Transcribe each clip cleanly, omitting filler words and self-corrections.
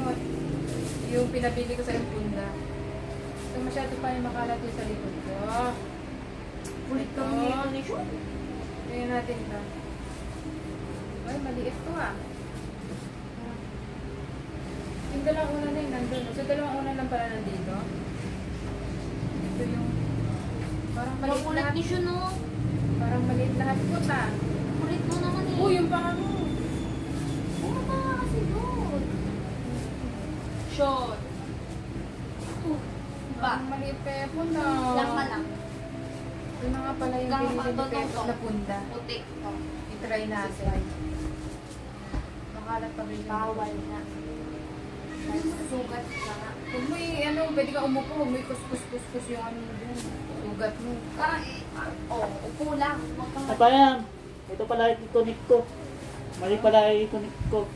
Simot. Yung pinabili ko sa yung punda. So, masyado pa yung makalat yung sa likod ko. Ulit kami nito ni Sean. Tingnan natin ito. Ay, maliit to ah. Yung dalawang una na yung nandun. So, dalawang una lang pala nandito. Ito yung parang maliit Ulit lahat. ni Sean, no? Parang maliit lahat po ta. Ulit mo naman eh. Yung panga mo. Ano ba kasi doon? Sean. Ba? Parang maliit pepo na. Lang ka lang. Ito na nga pala yung binili ni Pepo na punda. Puti. I-try natin. Makalat pa rin. Bawal na. Sugat ka nga. Huwag mo ano, pwede ka umupo, huwag mo ikus-kus-kus yung ano dyan. Sugat mo. Upo lang. Ay parang, ito pala yung connect ko. Mali pala yung connect ko.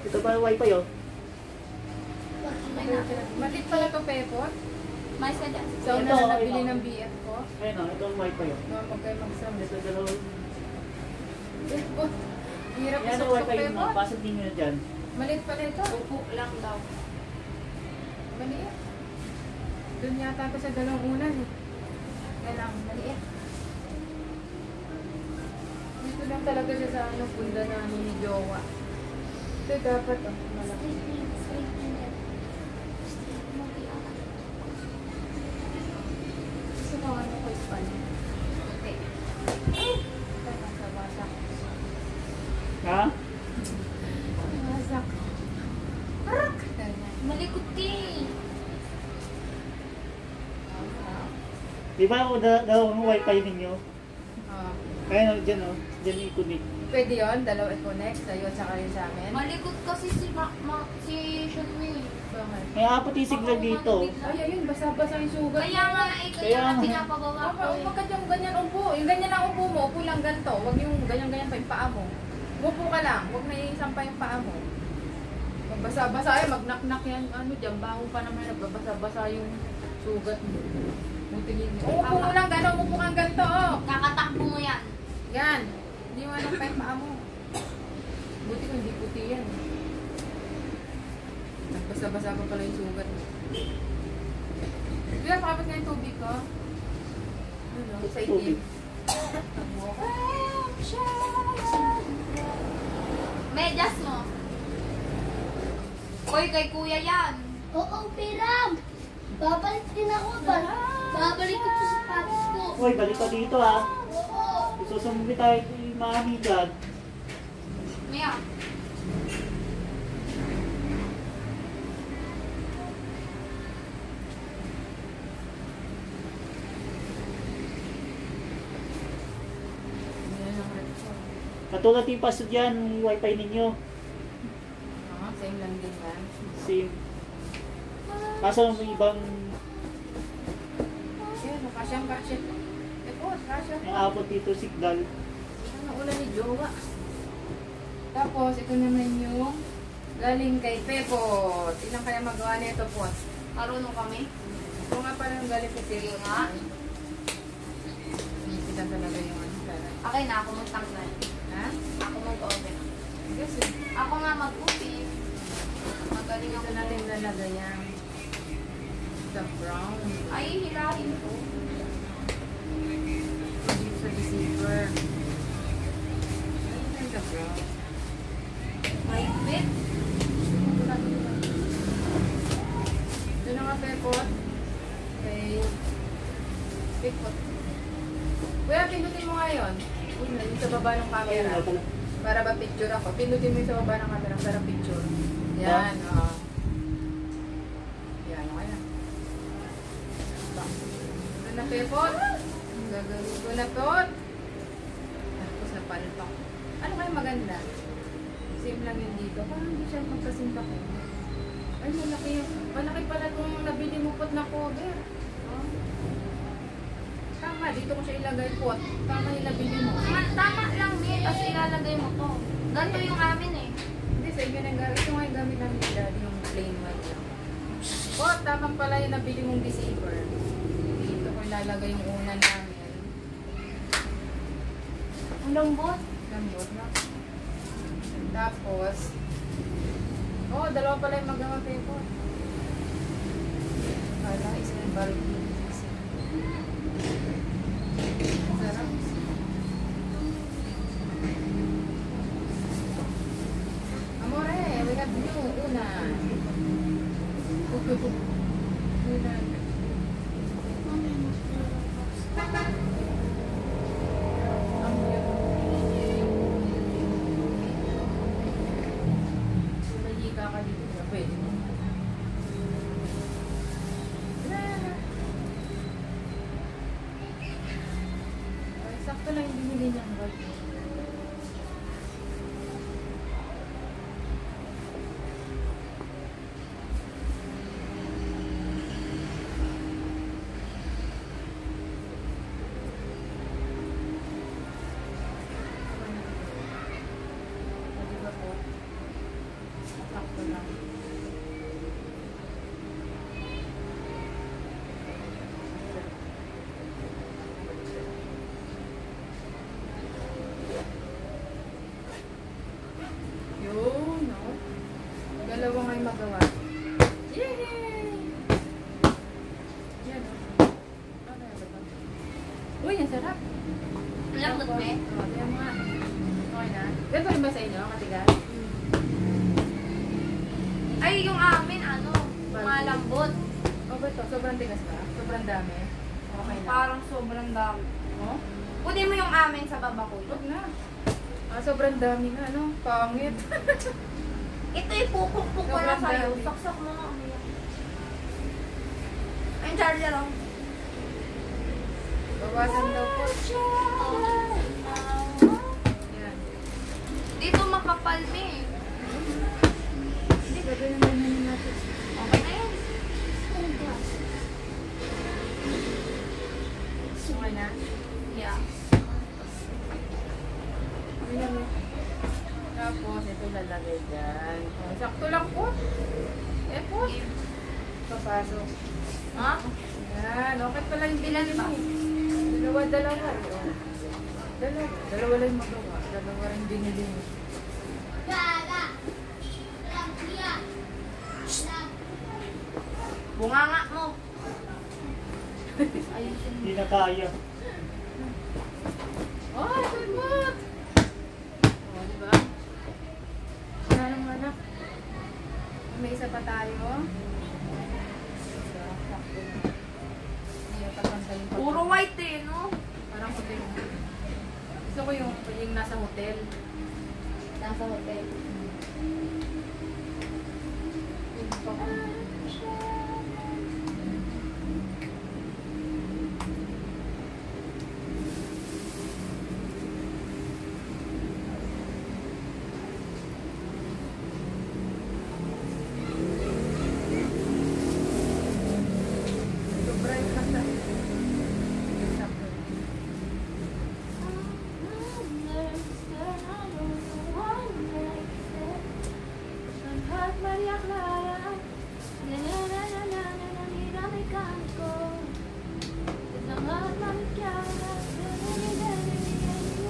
Ito pala wifi oh. Matit pala to Pepo. Mais ka dyan. Sa una na nabili ng BF ko. Ayun oh, ito ang wifi oh. Huwag kayo magsama. Ito dalawang. Pepo. Hirap Yan ang isok sa wifi yung Pepo. mga pasok din nyo dyan. Malit pala ito. Upo lang daw. Maliit. Doon yata ko sa dalawang unan eh. Kaya lang, maliit. Dito lang talaga siya sa ano, punda na ano ni Jowa. Ito dapat oh, malaki. Gusto mo ano ko ispan? Puti. Wasak. Ha? Wasak. Malikot eh. Di ba ako dalawang wifi ninyo? Ah. Kaya no, dyan oh. Dyan i-connect. Pwede yun, dalawa i-connect sa'yo at saka rin sa amin. Malikot kasi si Sean Will. Bakit? May apat yung signal dito. Ay, ayun, basa-basa yung sugat. Kaya nga eh, kaya nga pinapagawa ko eh. Huwag ka dyan ganyan upo. Yung ganyan ang upo mo, upo lang ganito. Huwag yung ganyan-ganyan pa yung paa mo. Upo ka lang, huwag na isampa yung paa mo. Magbasa-basa ay mag-knock-knock yan. Ano dyan, baho pa naman, nagbabasa-basa yung sugat mo. Butingin mo. Upo mo lang gano'n, upo kang ganito, oh. Kakatakbo mo yan. Yan. Hindi mo alam pa yung paa mo. Buti ko hindi puti yan. Nagbasa-basa pa pala yung sugat mo. Kaya pakapit nga yung tubig ko. Ano, sa itim. Medyas mo. Hoy, kay kuya yan. Oo, Piram! Babalik din ako ba? Babalik ko sa sapatos ko. Uy, balik ka dito ah. Oo. Isusumbit tayo kay mami dyan. Maya. Katulad yung paso dyan, yung wifi ninyo. Same lang din ba? Same. Kaso may ibang Yan, kasyang-kasya. Eko, kasya may po. abot dito signal. Ano ulan ni Jowa. Tapos, ito naman yung galing kay Pepot. Ilang kaya magawa nito po? Marunong kami. Ito nga pala yung galing kay Sige Pepot. nga. Kita talaga yung ano. Okay na, ako magtanggal. Ha? Ako mag-open. Kasi, Ako nga mag-upi. Magaling ito ako. natin nalagay yan. Sa brown. Ay, hilahin ko. Dito sa receiver. Ano yung sa brown? May bit. Ito na nga Pepot. Kay Pepot. Kuya, pindutin mo ngayon. Uy, nandun sa baba ng camera. Ayun, pala. Para ba picture ako? Pindutin mo yung sa baba ng camera para picture. Yan, oo. Yan, okay na. Ito na, Pepot. Gagawin ko na, Pot. Tapos na palpak. Ano kayo maganda? Same lang yun dito. Parang hindi siya magkasimpa ko. Ay, malaki yun. Malaki pala itong nabili mo pot na cover. Oh. Tama, dito ko siya ilagay pot. Tama yung nabili mo. Tama lang, May. Tapos ilalagay mo to. Ganito yung amin eh. Hindi, sa inyo nang gamit. Ito nga yung gamit namin ni Daddy, yung plain white lang. Pot, tama pala yung nabili mong deceiver. Dito ko ilalagay yung una namin. Ang lambot. Lambot na. Tapos, oh, dalawa pala yung magawa paper. Kala, isa yung barbecue. Sarap. Amore, we have new unan. Unan. Sumahika ka dito na pwede mo. Ay, sakto lang yung binili niyang bag. Pwede ba po? Sakto lang. Yun, no? Dalawa nga'y magawa. Yay! Yan, no? Ano yan ba ito? Uy, ang sarap! Lambot, be? Oo, tingnan mo nga. Okay na? Ganito rin ba sa inyo, katigas? Ay, yung amin, ano, malambot. O ba ito? Sobrang tigas ba? Sobrang dami? Okay na? Parang sobrang dami. Oh? Kunin mo yung amin sa baba ko. Huwag na. Ah, sobrang dami na, ano? Pangit. Ito ipupukpuk ko na Sobrang sa'yo. dami. Saksak mo nga. Ay, yung charger lang. Bawasan daw po. Yan. Dito makapal na eh. Hindi, gagawin naman natin. Okay na yan. Okay na? Yeah. Okay na, no? Tapos, ito lalagay dyan. Oh, sakto lang po. Eh po. Papasok. Ha? Yan. Okay pala yung bilhin Ilan ba? mo. Dalawa. Oh. Dalawa lang yung magawa. Dalawa rin binili mo. Bunganga mo. Ayusin mo. Hindi na kaya. Oh, good mood! Oh, diba? Wala nang anak. May isa pa tayo. Sakto na. Hindi yung tatanggalin pa. Puro white eh, no? Parang hotel. Gusto ko yung nasa hotel. Nasa hotel. Sobra yung kasa. Sakto. Maria Clara, na na na na na na na mira mecánico, sangat Maria Clara, na na na na na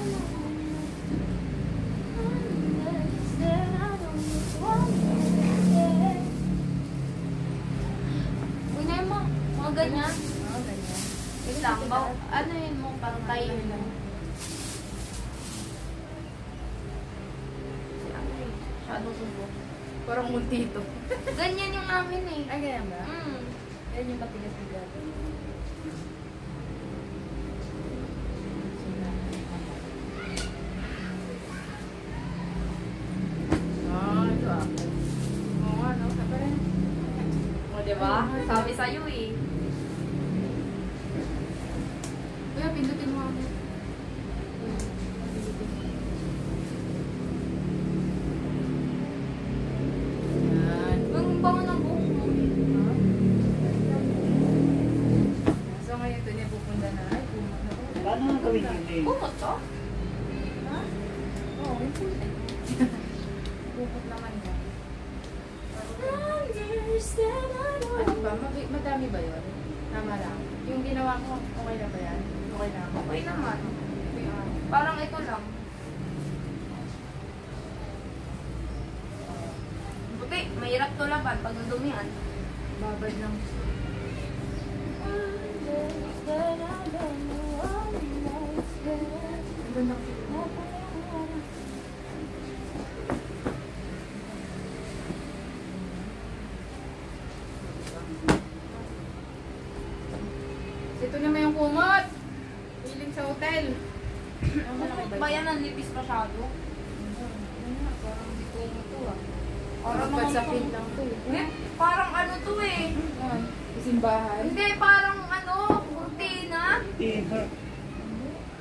na mo, mga ganyan. Oh, ganyan. Wait lang, ano yun mo, pantay Ayun mo. lang. Si ano eh, shadow subo. Parang multito. Ganyan yung amin eh. Ay, ganyan ba? Mm. Yan yung matigas na gagawin. Ah, ito ah. Oo nga, no? Saka rin. O, diba? Sabi sa'yo eh. Kuya, pindutin mo ako. Yan. Ang bango ng buhok mo. So ngayon ito niya pupunta na. Ay, pumunta na. Paano nga gawin yun eh? Bukot to? Ha? Oo, may pupunta. Pupot naman niya. Ano ba? Madami ba yun? Tama lang. Yung ginawa ko, okay na ba yan? Okay na ako. Okay naman. Okay, ah. Parang ito lang. Buti, may Mahirap to laban pag nadumihan. Babad lang. Ang ganda. Ito naman yung kumot. Feeling sa hotel. Ba yan ang lipis masyado? Parang hindi kumot to ah. Parang Parang sa naman pin to. lang to eh. Eh, parang ano to eh. Ay, simbahan. Hindi, parang ano, kurtina. Dinner.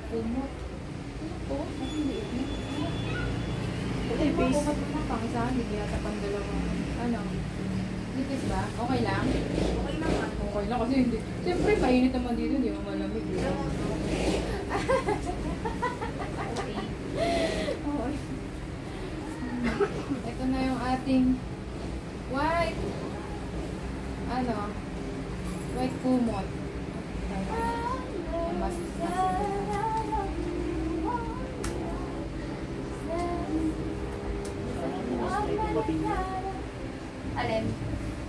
Kumot. Ito, kasi liit na. Okay, base. Kumot naman pang isa, hindi yata pang dalawa. Ano? Nipis ba? Okay lang? Okay naman. Okay lang kasi hindi. Siyempre, mainit naman dito, hindi mo malamig. Okay. Ito na yung ating white white kumot. Mas Alin?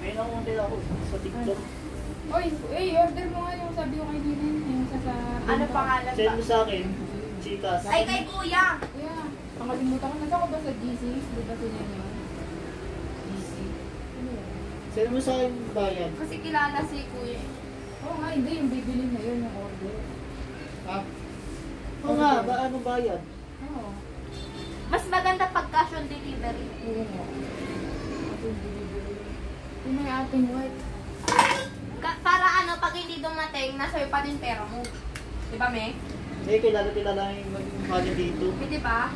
May nakunti ako sa TikTok. Oy, order mo nga yung sabi ko kay Dinin, yung sa Ano pangalan Send ba? mo sa akin, chikas. Ay, kay kuya. Yeah. Nakalimutan ko. Nasa ko ba sa GC? Di ba sila yun? GC. Ano yun? Send mo sa akin bayan. Kasi kilala si kuya. Oo nga, hindi. Yung bibili na yun, yung order. Ha? Oo nga, ba ano bayad? Oo. Mas maganda pag cash on delivery. Oo nga. Ito yung bibili. Ito na yung ating white. Para ano, pag hindi dumating, nasa pa din pera mo. Di ba, Me? Eh, kilala yung magmahali dito. Di ba?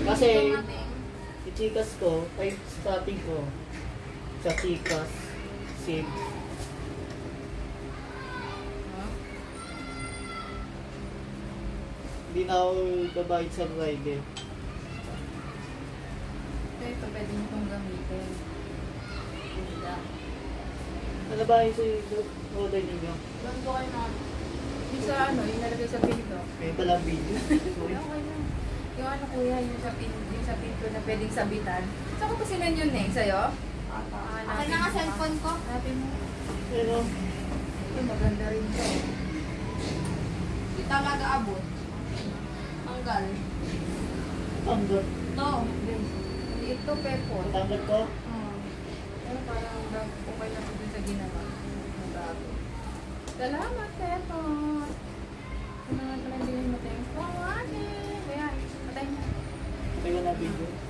Kasi, Dumating. yung chikas ko, ay starting ko, sa chikas, save. Ha? Hindi na ako babayad sa rider. Ito, pwede nyo itong gamitin. Ano ba yung order ninyo? Doon ko kayo na. Yung sa yung nalagay sa pinto. May palang video. Okay lang. Yung kuya, yung sa pinto na pwedeng sabitan. Saan ko pa sinend yun, Neng? Sa'yo? Akin na nga cellphone ko. Hanapin mo. Pero, Ito, maganda rin ito. Di talaga abot. Tanggal. tanggal. To. Ito, pepon. Tanggal ko. Pero parang okay na din sa ginawa. Bago. Salamat, pepon. Ano naman pala hindi mo thanks for watching. Kaya, patay mo. Patay ko na video.